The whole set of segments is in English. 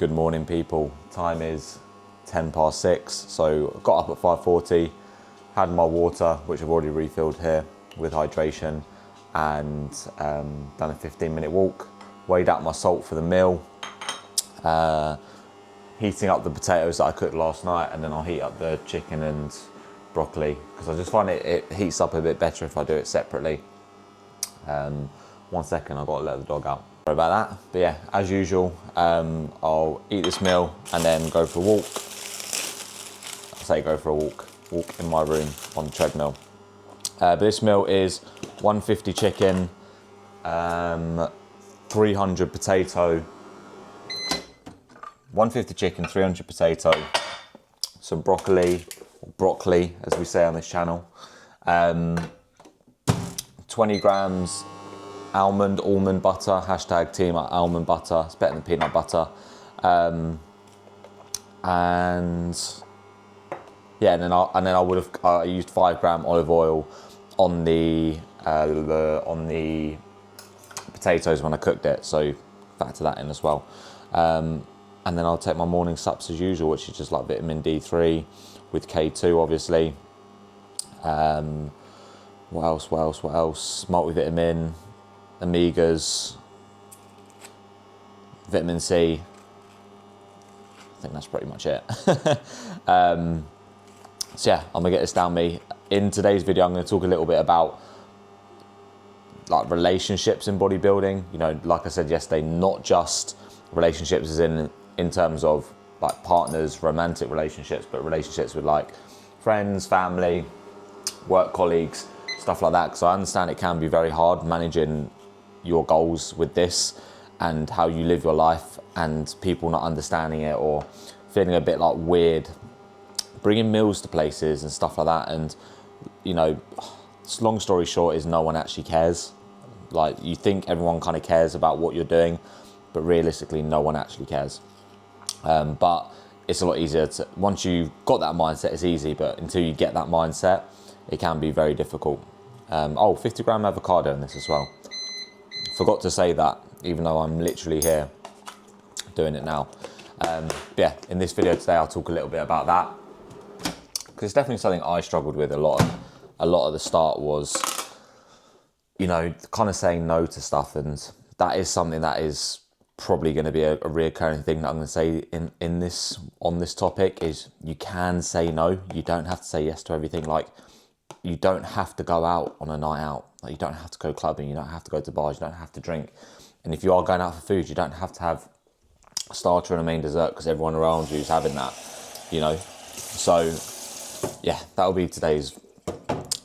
Good morning, people. Time is 6:10, so got up at 5:40, had my water, which I've already refilled here with hydration, and done a 15-minute walk, weighed out my salt for the meal, heating up the potatoes that I cooked last night, and then I'll heat up the chicken and broccoli, because I just find it heats up a bit better if I do it separately. 1 second, I've got to let the dog out. Sorry about that, but yeah, as usual, I'll eat this meal and then go for a walk. I say go for a walk in my room on the treadmill. But this meal is 150 chicken, 300 potato, 150 chicken, 300 potato, some broccoli, or broccoli as we say on this channel, 20 grams almond butter, hashtag team almond butter, it's better than peanut butter, and yeah, and then I would have used 5 gram olive oil on the potatoes when I cooked it, so factor that in as well. And then I'll take my morning sups as usual, which is just like vitamin D3 with K2 obviously. What else? Multivitamin, omegas, vitamin C. I think that's pretty much it. So yeah, I'm gonna get this down me. In today's video, I'm gonna talk a little bit about like relationships in bodybuilding. You know, like I said yesterday, not just relationships as in terms of like partners, romantic relationships, but relationships with like friends, family, work colleagues, stuff like that. Because I understand it can be very hard managing your goals with this and how you live your life, and people not understanding it or feeling a bit like weird bringing meals to places and stuff like that. And you know, long story short is no one actually cares. Like, you think everyone kind of cares about what you're doing, but realistically no one actually cares. But it's a lot easier to, once you've got that mindset, it's easy, but until you get that mindset, it can be very difficult. 50 gram avocado in this as well. Forgot to say that, even though I'm literally here doing it now. Yeah, in this video today, I'll talk a little bit about that, because it's definitely something I struggled with a lot of the start was, you know, kind of saying no to stuff, and that is something that is probably going to be a reoccurring thing that I'm going to say on this topic, is you can say no. You don't have to say yes to everything. Like, you don't have to go out on a night out. Like, you don't have to go clubbing. You don't have to go to bars. You don't have to drink. And if you are going out for food, you don't have to have a starter and a main dessert because everyone around you is having that, you know. So yeah, that'll be today's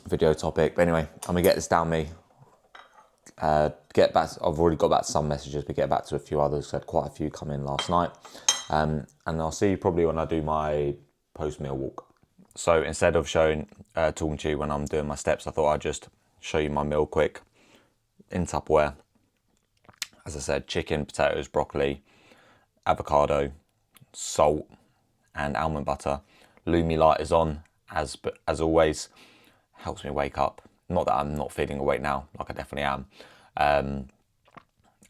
video topic. But anyway, I'm gonna get this down me. Get back. I've already got back to some messages, but get back to a few others. I had quite a few come in last night, and I'll see you probably when I do my post-meal walk. So instead of talking to you when I'm doing my steps, I thought I'd just show you my meal quick in Tupperware. As I said, chicken, potatoes, broccoli, avocado, salt, and almond butter. Lumi light is on, as always. Helps me wake up. Not that I'm not feeling awake now, like I definitely am. And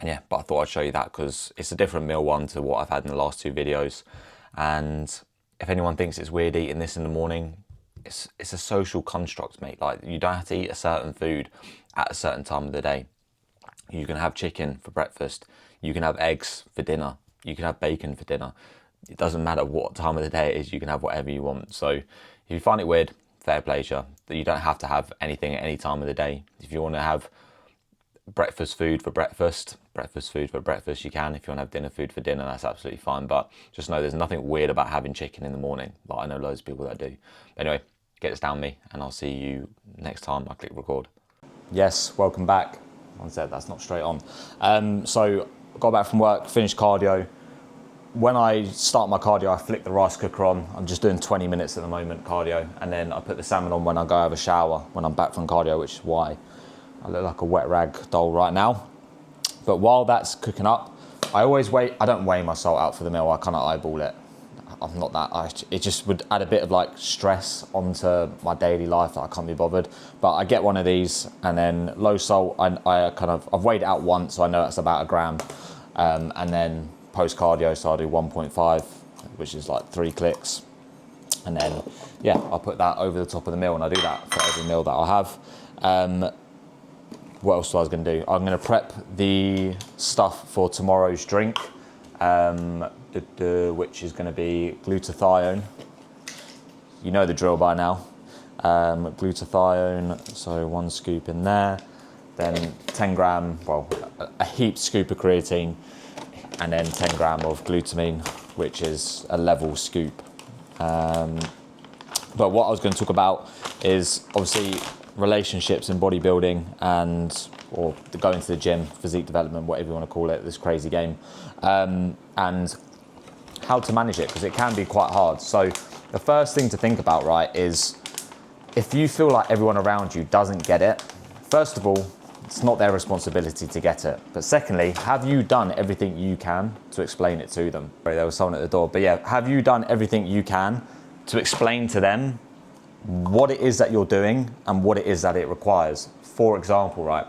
yeah, but I thought I'd show you that because it's a different meal one to what I've had in the last 2 videos. And if anyone thinks it's weird eating this in the morning, it's a social construct, mate. Like, you don't have to eat a certain food at a certain time of the day. You can have chicken for breakfast. You can have eggs for dinner. You can have bacon for dinner. It doesn't matter what time of the day it is. You can have whatever you want. So if you find it weird, fair play to you. You don't have to have anything at any time of the day. If you want to have breakfast food for breakfast, you can. If you want to have dinner food for dinner, that's absolutely fine. But just know there's nothing weird about having chicken in the morning. Like, I know loads of people that do. But anyway, get this down me, and I'll see you next time I click record. Yes, welcome back. One sec, that's not straight on. So I got back from work, finished cardio. When I start my cardio, I flick the rice cooker on. I'm just doing 20 minutes at the moment, cardio. And then I put the salmon on when I go have a shower, when I'm back from cardio, which is why I look like a wet rag doll right now. But while that's cooking up, I don't weigh my salt out for the meal. I kind of eyeball it. I'm not that, it just would add a bit of like stress onto my daily life that I can't be bothered. But I get one of these, and then low salt, I've weighed it out once, so I know it's about 1 gram. And then post cardio, so I do 1.5, which is like 3 clicks. And then, yeah, I'll put that over the top of the meal, and I do that for every meal that I have. What else was I going to do? I'm going to prep the stuff for tomorrow's drink, which is going to be glutathione. You know the drill by now. Glutathione, so 1 scoop in there, then 10 gram, well, a heaped scoop of creatine, and then 10 gram of glutamine, which is a level scoop. But what I was going to talk about is obviously relationships in bodybuilding or going to the gym, physique development, whatever you want to call it, this crazy game, and how to manage it, because it can be quite hard. So the first thing to think about, right, is if you feel like everyone around you doesn't get it, first of all, it's not their responsibility to get it. But secondly, have you done everything you can to explain it to them? Sorry, there was someone at the door. But yeah, have you done everything you can to explain to them what it is that you're doing and what it is that it requires? For example, right,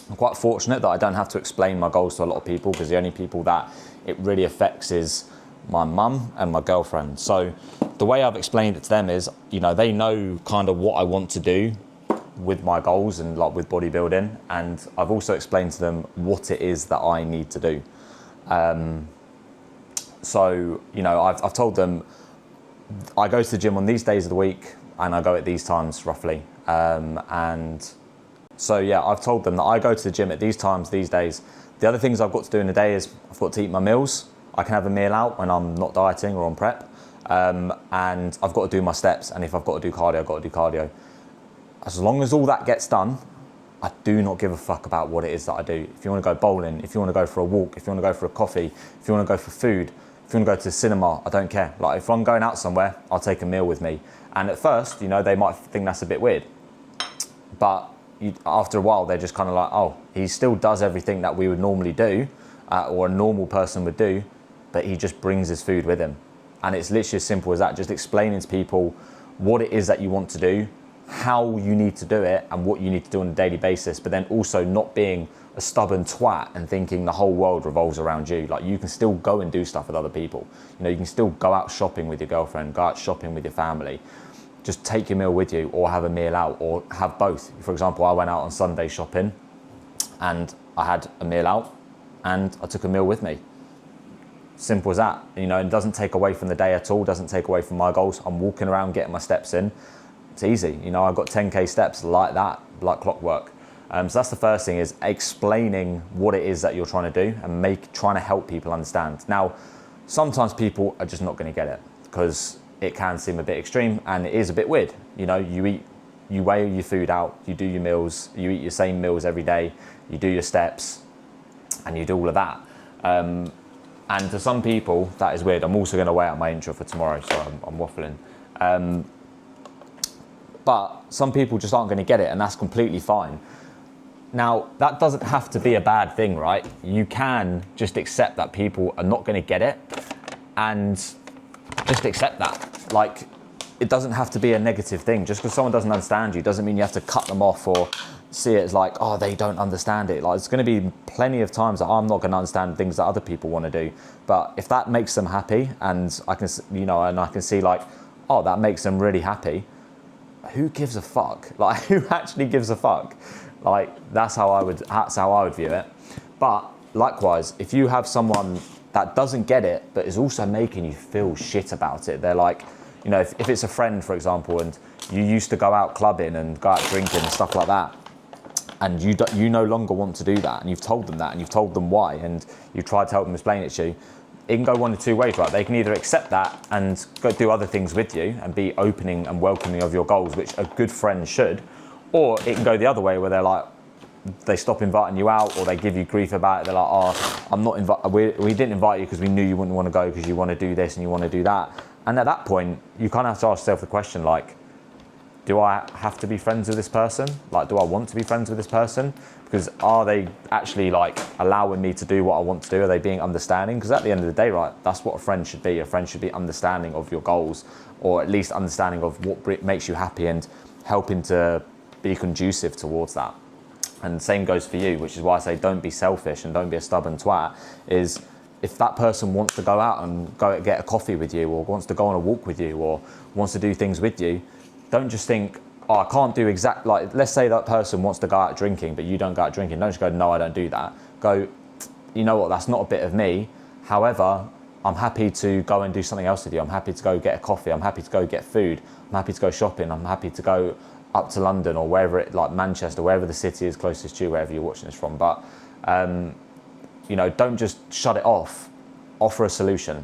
I'm quite fortunate that I don't have to explain my goals to a lot of people, because the only people that it really affects is my mum and my girlfriend. So the way I've explained it to them is, you know, they know kind of what I want to do with my goals and like with bodybuilding, and I've also explained to them what it is that I need to do. So, you know, I've told them I go to the gym on these days of the week and I go at these times roughly. And so, yeah, I've told them that I go to the gym at these times, these days. The other things I've got to do in a day is I've got to eat my meals. I can have a meal out when I'm not dieting or on prep. And I've got to do my steps. And if I've got to do cardio, I've got to do cardio. As long as all that gets done, I do not give a fuck about what it is that I do. If you want to go bowling, if you want to go for a walk, if you want to go for a coffee, if you want to go for food, if you want to go to the cinema, I don't care. Like, if I'm going out somewhere, I'll take a meal with me. And at first, you know, they might think that's a bit weird. But after a while, they're just kind of like, oh, he still does everything that we would normally do, or a normal person would do, but he just brings his food with him. And it's literally as simple as that, just explaining to people what it is that you want to do, how you need to do it, and what you need to do on a daily basis, but then also not being a stubborn twat and thinking the whole world revolves around you. Like, you can still go and do stuff with other people. You know, you can still go out shopping with your girlfriend, go out shopping with your family. Just take your meal with you, or have a meal out, or have both. For example, I went out on Sunday shopping and I had a meal out and I took a meal with me. Simple as that. You know, it doesn't take away from the day at all, doesn't take away from my goals. I'm walking around getting my steps in. It's easy. You know, I've got 10K steps like that, like clockwork. So that's the first thing, is explaining what it is that you're trying to do and trying to help people understand. Now, sometimes people are just not going to get it, because it can seem a bit extreme and it is a bit weird. You know, you weigh your food out, you do your meals, you eat your same meals every day, you do your steps, and you do all of that. And to some people, that is weird. I'm also going to weigh out my intro for tomorrow, so I'm waffling. But some people just aren't going to get it, and that's completely fine. Now, that doesn't have to be a bad thing, right? You can just accept that people are not going to get it, and just accept that. Like, it doesn't have to be a negative thing. Just because someone doesn't understand you doesn't mean you have to cut them off or see it as like, oh, they don't understand it. Like, it's going to be plenty of times that I'm not going to understand things that other people want to do. But if that makes them happy, and I can, you know, and I can see like, oh, that makes them really happy, who gives a fuck? Like, who actually gives a fuck? Like, that's how I would view it. But likewise, if you have someone that doesn't get it, but is also making you feel shit about it, they're like, you know, if it's a friend, for example, and you used to go out clubbing and go out drinking and stuff like that, and you no longer want to do that, and you've told them that, and you've told them why, and you've tried to help them explain it to you, it can go one of two ways, right? They can either accept that and go do other things with you and be opening and welcoming of your goals, which a good friend should, or it can go the other way, where they're like, they stop inviting you out, or they give you grief about it. They're like, oh, we didn't invite you because we knew you wouldn't want to go because you want to do this and you want to do that. And at that point, you kind of have to ask yourself the question, like, do I have to be friends with this person? Like, do I want to be friends with this person? Because are they actually like allowing me to do what I want to do? Are they being understanding? Because at the end of the day, right, that's what a friend should be. A friend should be understanding of your goals, or at least understanding of what makes you happy and helping to be conducive towards that. And the same goes for you, which is why I say don't be selfish and don't be a stubborn twat, is if that person wants to go out and go get a coffee with you, or wants to go on a walk with you, or wants to do things with you, don't just think, oh, I can't do like, let's say that person wants to go out drinking, but you don't go out drinking. Don't just go, no, I don't do that. Go, you know what, that's not a bit of me. However, I'm happy to go and do something else with you. I'm happy to go get a coffee. I'm happy to go get food. I'm happy to go shopping. I'm happy to go up to London or wherever like Manchester, wherever the city is closest to you, wherever you're watching this from. But, you know, don't just shut it off. Offer a solution.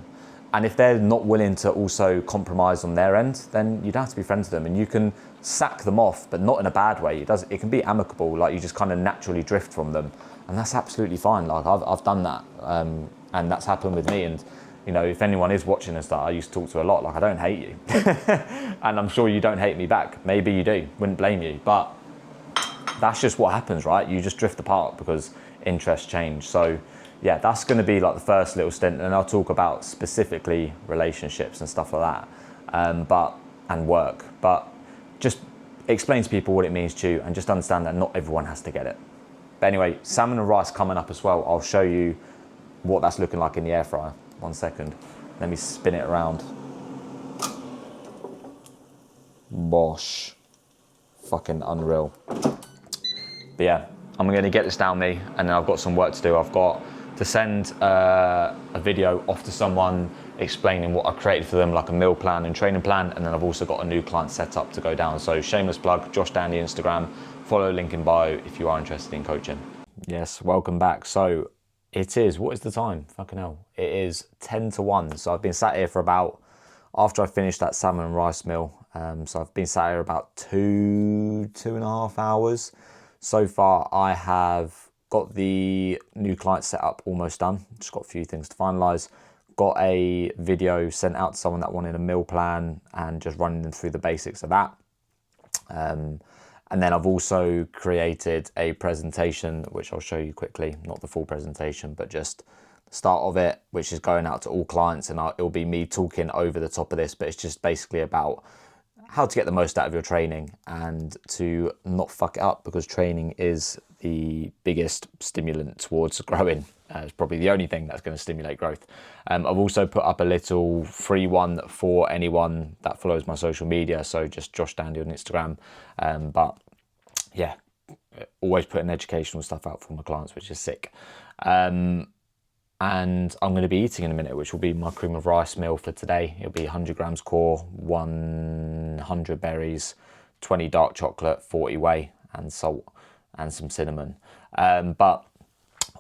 And if they're not willing to also compromise on their end, then you don't have to be friends with them, and you can sack them off, but not in a bad way. It can be amicable, like you just kind of naturally drift from them, and that's absolutely fine. Like I've done that, and that's happened with me. And you know, if anyone is watching this that I used to talk to a lot, like I don't hate you, and I'm sure you don't hate me back. Maybe you do, wouldn't blame you, but that's just what happens, right? You just drift apart because interests change. So yeah, that's going to be like the first little stint, and I'll talk about specifically relationships and stuff like that, and work. But just explain to people what it means to you, and just understand that not everyone has to get it. But anyway, salmon and rice coming up as well. I'll show you what that's looking like in the air fryer. 1 second, let me spin it around. Bosh, fucking unreal. But yeah, I'm going to get this down me, and then I've got some work to do. I've got to send a video off to someone explaining what I created for them, like a meal plan and training plan, and then I've also got a new client set up to go down. So shameless plug, Josh Dandy Instagram, follow link in bio if you are interested in coaching. Yes, welcome back. So it is, what is the time? Fucking hell. It is 10 to 1. So I've been sat here for about, after I finished that salmon and rice meal, so I've been sat here about 2.5 hours. So far I have got the new client set up almost done. Just got a few things to finalize. Got a video sent out to someone that wanted a meal plan, and just running them through the basics of that. And then I've also created a presentation, which I'll show you quickly, not the full presentation, but just the start of it, which is going out to all clients, and it'll be me talking over the top of this, but it's just basically about how to get the most out of your training and to not fuck it up, because training is the biggest stimulant towards growing. It's probably the only thing that's going to stimulate growth. I've also put up a little free one for anyone that follows my social media, so just Josh Dandy on Instagram. But yeah, always putting educational stuff out for my clients, which is sick. And I'm going to be eating in a minute, which will be my cream of rice meal for today. It'll be 100 grams core, 100 berries, 20 dark chocolate, 40 whey, and salt, and some cinnamon. But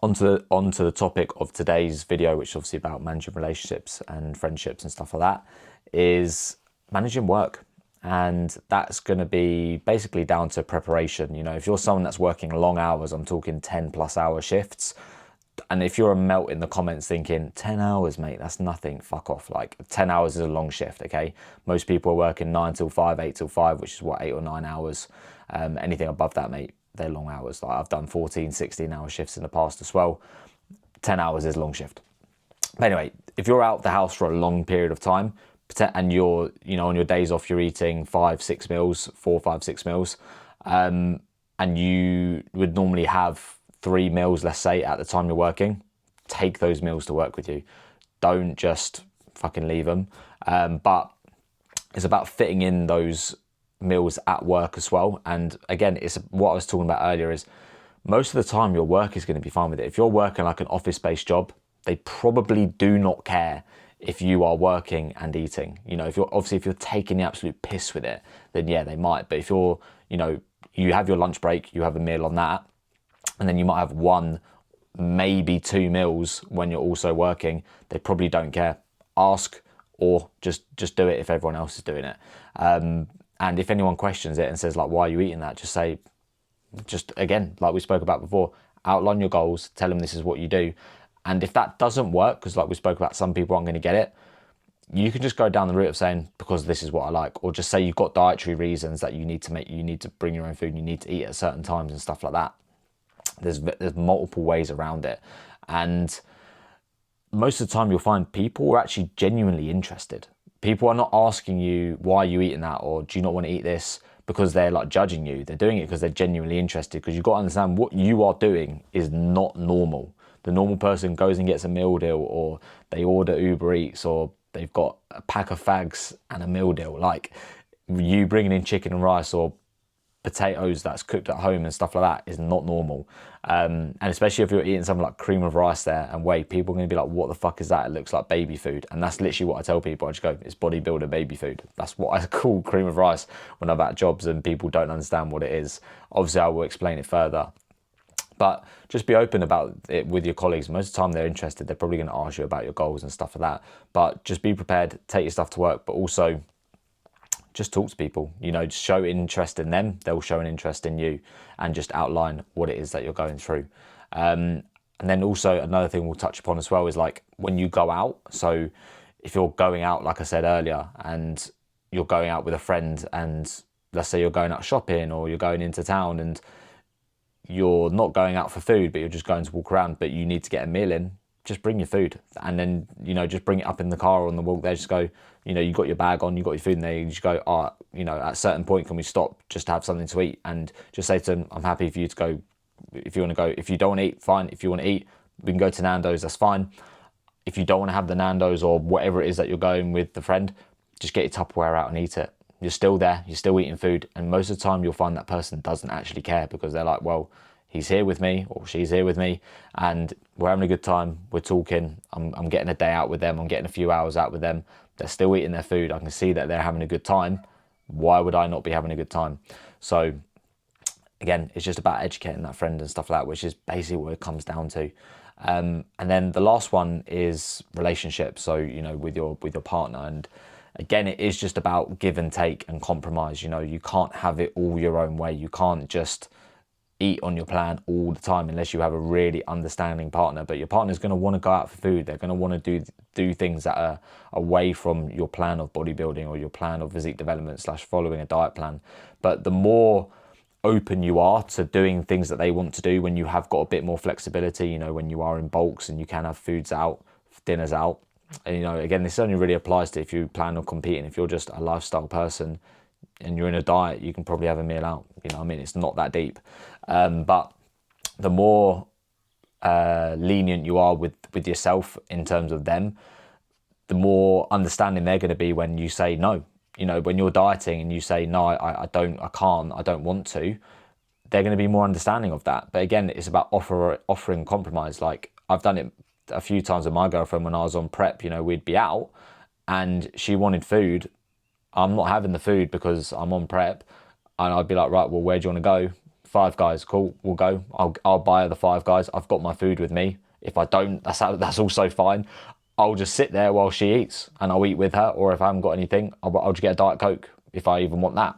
onto the topic of today's video, which is obviously about managing relationships and friendships and stuff like that, is managing work. And that's going to be basically down to preparation. You know, if you're someone that's working long hours, I'm talking 10+ hour shifts, and if you're a melt in the comments thinking 10 hours, mate, that's nothing, fuck off. Like 10 hours is a long shift, okay? Most people are working 9 till 5, 8 till 5, which is what, 8 or 9 hours. Anything above that, mate, they're long hours. Like I've done 14, 16 hour shifts in the past as well. 10 hours is a long shift. But anyway, if you're out the house for a long period of time, and you're, you know, on your days off, you're eating 4, 5, 6 meals, and you would normally have 3 meals, let's say, at the time you're working, take those meals to work with you. Don't just fucking leave them. But it's about fitting in those meals at work as well. And again, it's what I was talking about earlier, is most of the time your work is going to be fine with it. If you're working like an office-based job, they probably do not care if you are working and eating. You know, if you're taking the absolute piss with it, then yeah, they might. But if you're, you know, you have your lunch break, you have a meal on that, and then you might have 1, maybe 2 meals when you're also working, they probably don't care. Ask, or just do it if everyone else is doing it. And if anyone questions it and says like, why are you eating that? Just say, again, like we spoke about before, outline your goals, tell them this is what you do. And if that doesn't work, because like we spoke about, some people aren't going to get it, you can just go down the route of saying, because this is what I like, or just say you've got dietary reasons that you need to bring your own food, and you need to eat at certain times and stuff like that. There's multiple ways around it. And most of the time you'll find people are actually genuinely interested. People are not asking you, why are you eating that? Or do you not want to eat this? Because they're like judging you. They're doing it because they're genuinely interested, because you've got to understand what you are doing is not normal. The normal person goes and gets a meal deal, or they order Uber Eats, or they've got a pack of fags and a meal deal. Like, you bringing in chicken and rice or potatoes that's cooked at home and stuff like that is not normal. And especially if you're eating something like cream of rice there and whey, people are going to be like, what the fuck is that? It looks like baby food. And that's literally what I tell people. I just go, it's bodybuilder baby food. That's what I call cream of rice when I'm at jobs and people don't understand what it is. Obviously, I will explain it further. But just be open about it with your colleagues. Most of the time they're interested. They're probably going to ask you about your goals and stuff like that. But just be prepared, take your stuff to work, but also just talk to people, you know, just show interest in them. They'll show an interest in you, and just outline what it is that you're going through. And then also another thing we'll touch upon as well is like when you go out. So if you're going out, like I said earlier, and you're going out with a friend, and let's say you're going out shopping or you're going into town, and you're not going out for food, but you're just going to walk around, but you need to get a meal in, just bring your food. And then, you know, just bring it up in the car or on the walk there. Just go, you know, you got your bag on, you got your food in there. You just go, you know, at a certain point, can we stop just to have something to eat? And just say to them, I'm happy for you to go. If you want to go, if you don't want to eat, fine. If you want to eat, we can go to Nando's, that's fine. If you don't want to have the Nando's or whatever it is that you're going with the friend, just get your Tupperware out and eat it. You're still there, you're still eating food. And most of the time you'll find that person doesn't actually care, because they're like, well, he's here with me or she's here with me and we're having a good time, we're talking, I'm getting a day out with them, I'm getting a few hours out with them, they're still eating their food, I can see that they're having a good time, why would I not be having a good time? So again, it's just about educating that friend and stuff like that, which is basically what it comes down to. And then the last one is relationships, so, you know, with your partner. And again, it is just about give and take and compromise. You know, you can't have it all your own way. You can't just eat on your plan all the time unless you have a really understanding partner. But your partner's going to want to go out for food. They're going to want to do things that are away from your plan of bodybuilding or your plan of physique development / following a diet plan. But the more open you are to doing things that they want to do, when you have got a bit more flexibility, you know, when you are in bulks and you can have foods out, dinners out. And, you know, again, this only really applies to if you plan on competing. If you're just a lifestyle person and you're in a diet, you can probably have a meal out. You know what I mean? It's not that deep. But the more lenient you are with yourself in terms of them, the more understanding they're going to be when you say no. You know, when you're dieting and you say, no, I don't want to, they're going to be more understanding of that. But again, it's about offering compromise. Like, I've done it a few times with my girlfriend when I was on prep. You know, we'd be out and she wanted food. I'm not having the food because I'm on prep. And I'd be like, right, well, where do you want to go? Five Guys, cool, we'll go. I'll buy her the Five Guys. I've got my food with me. If I don't, that's also fine. I'll just sit there while she eats and I'll eat with her. Or if I haven't got anything, I'll just get a Diet Coke if I even want that.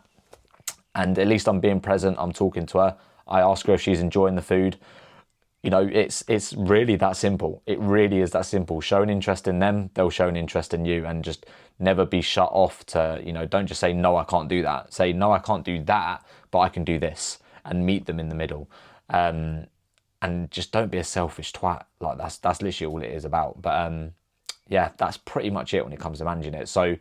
And at least I'm being present, I'm talking to her. I ask her if she's enjoying the food. You know, it's really that simple. It really is that simple. Show an interest in them, they'll show an interest in you, and just never be shut off to, you know, don't just say, no, I can't do that. Say, no, I can't do that, but I can do this, and meet them in the middle. And just don't be a selfish twat. Like, that's literally all it is about. But yeah, that's pretty much it when it comes to managing it. So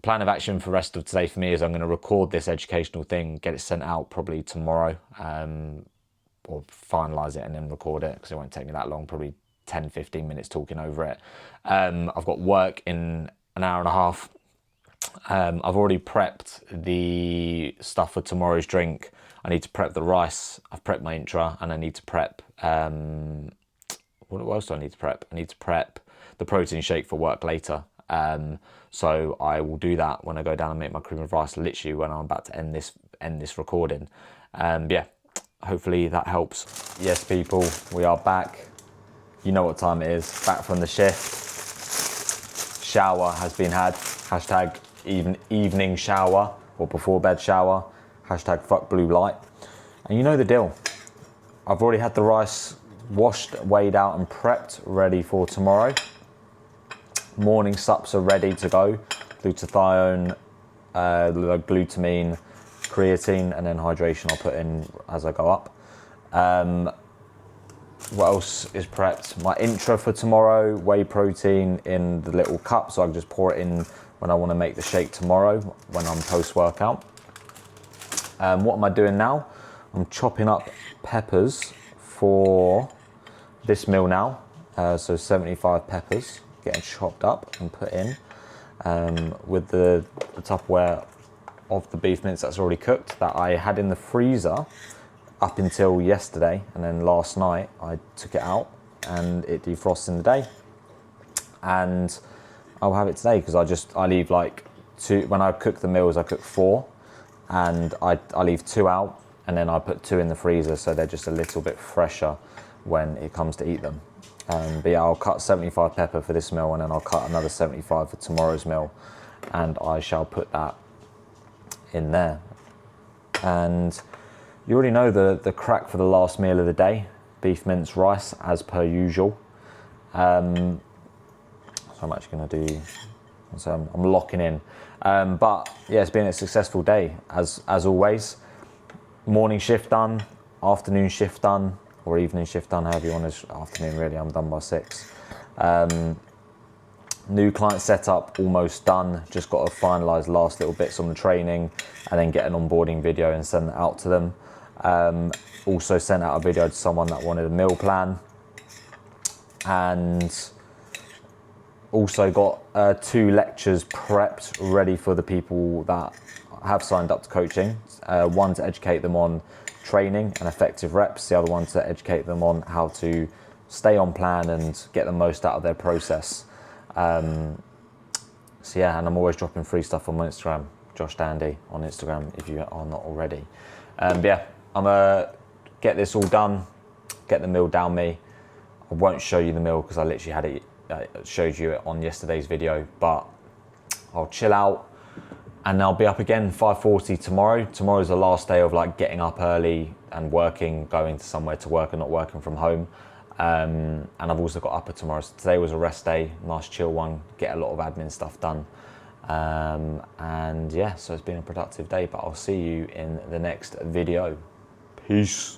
plan of action for the rest of today for me is I'm going to record this educational thing, get it sent out probably tomorrow, or finalise it and then record it, because it won't take me that long, probably 10-15 minutes talking over it. I've got work in an hour and a half. I've already prepped the stuff for tomorrow's drink. I need to prep the rice. I've prepped my intra, and I need to prep, what else do I need to prep? I need to prep the protein shake for work later. So I will do that when I go down and make my cream of rice, literally when I'm about to end this recording. Yeah, hopefully that helps. Yes, people, we are back. You know what time it is. Back from the shift. Shower has been had. Hashtag evening shower, or before bed shower. Hashtag fuck blue light. And you know the deal. I've already had the rice washed, weighed out and prepped, ready for tomorrow. Morning sups are ready to go. Glutathione, glutamine, creatine, and then hydration I'll put in as I go up. What else is prepped? My intra for tomorrow, whey protein in the little cup, so I can just pour it in when I want to make the shake tomorrow when I'm post-workout. What am I doing now? I'm chopping up peppers for this meal now. So 75 peppers getting chopped up and put in with the Tupperware of the beef mince that's already cooked that I had in the freezer up until yesterday, and then last night I took it out and it defrosts in the day, and I'll have it today because I leave like 2 when I cook the meals. I cook 4 and I leave 2 out, and then I put 2 in the freezer so they're just a little bit fresher when it comes to eat them. But yeah, I'll cut 75 pepper for this meal, and then I'll cut another 75 for tomorrow's meal, and I shall put that in there. And you already know the crack for the last meal of the day: beef mince rice as per usual. So I'm actually going to do, so I'm locking in. But yeah, it's been a successful day as always. Morning shift done, afternoon shift done, or evening shift done, however you want to. Afternoon really, I'm done by 6. New client setup almost done. Just got to finalise last little bits on the training and then get an onboarding video and send that out to them. Also sent out a video to someone that wanted a meal plan, and also got 2 lectures prepped ready for the people that have signed up to coaching. One to educate them on training and effective reps, the other one to educate them on how to stay on plan and get the most out of their process. So yeah, and I'm always dropping free stuff on my Instagram, Josh Dandy on Instagram if you are not already. But yeah, I'm gonna get this all done, get the meal down me. I won't show you the meal because I literally had it, showed you it on yesterday's video, but I'll chill out and I'll be up again 5:40 tomorrow. Tomorrow's the last day of like getting up early and working, going to somewhere to work and not working from home. And I've also got upper tomorrow. So today was a rest day, nice chill one, get a lot of admin stuff done. And yeah, so it's been a productive day, but I'll see you in the next video. Peace.